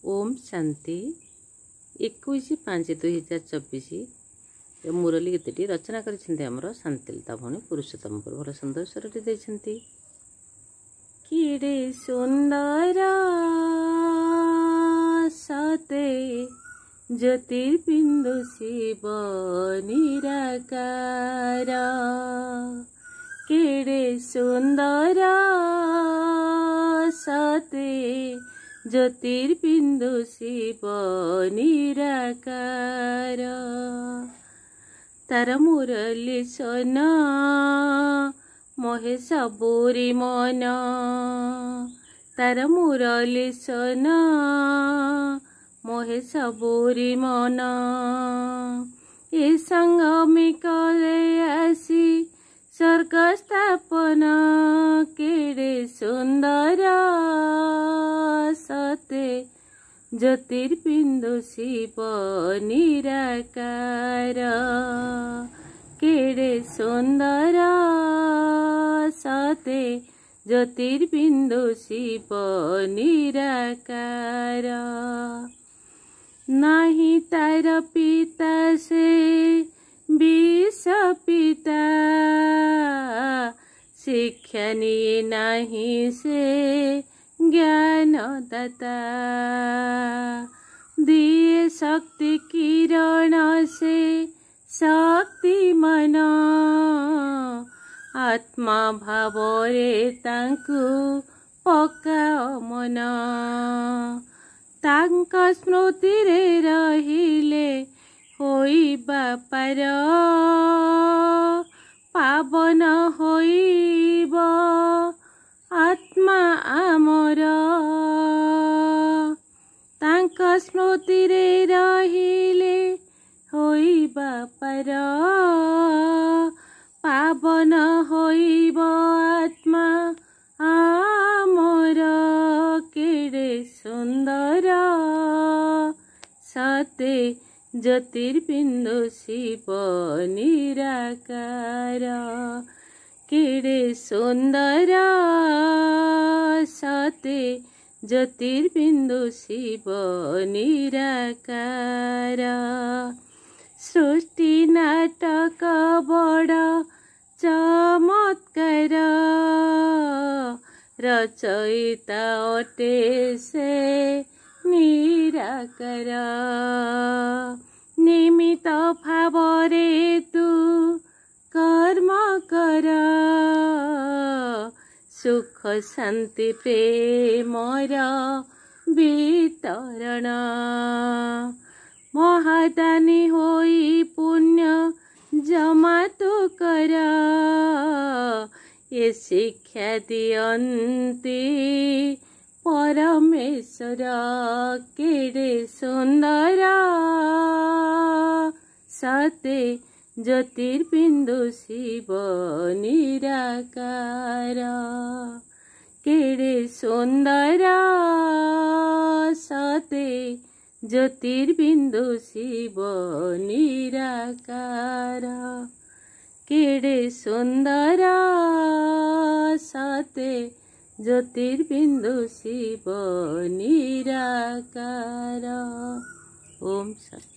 ओम शांति 21/5/2024 मुरली गीतटी रचना कर शांतिलता भौणी पुरुषोत्तमपुर भल सुंदर स्वरटी देते किड़े सुंदर सते ज्योतिर्बिंदु शिव निराकार किड़े सुंदर सते ज्योतिर्बिंदु शिव निराकार तार मुरली सन मोहे सबुरी मन तार मुरली सन मोहे सबुरी मन ए संगमिक आसी स्वर्ग स्थापन केड़े सुंदर सते ज्योतिर्बिंदु शिव निराकार केड़े सुंदर सते ज्योतिर्बिंदु शिव निराकार नहीं तार पिता से विष पिता शिक्षा निये नहीं से ज्ञान दाता दिए शक्ति किरण से शक्ति मन आत्मा भाव रे तांकु पका मन तांक स्मृति रे रहिले होइबा पार पावन होइब आत्मा आमर तांक स्मृति रे रहिले होइबा पार पावन होइब आत्मा आमर केड़े सुंदर सते ज्योतिर्बिंदु शिव निराकार केड़े सुंदर सते ज्योतिर्बिंदु शिव निराकार सृष्टि नाटक बड़ चमत्कार रचयिता अटे से निराकार निमित्त भाव रे तू कर्म कर सुख शांति प्रेमर वितरण महादानी होई पुण्य जमा तू कर ये शिक्षा दियंती परमेश्वर केड़े सुंदर सते ज्योतिर्बिंदु शिव निराकार केड़े सुंदर सते ज्योतिर्बिंदु शिव निराकार केड़े सुंदर सते ज्योतिर्बिंदु शिव निराकार। ओम शांति।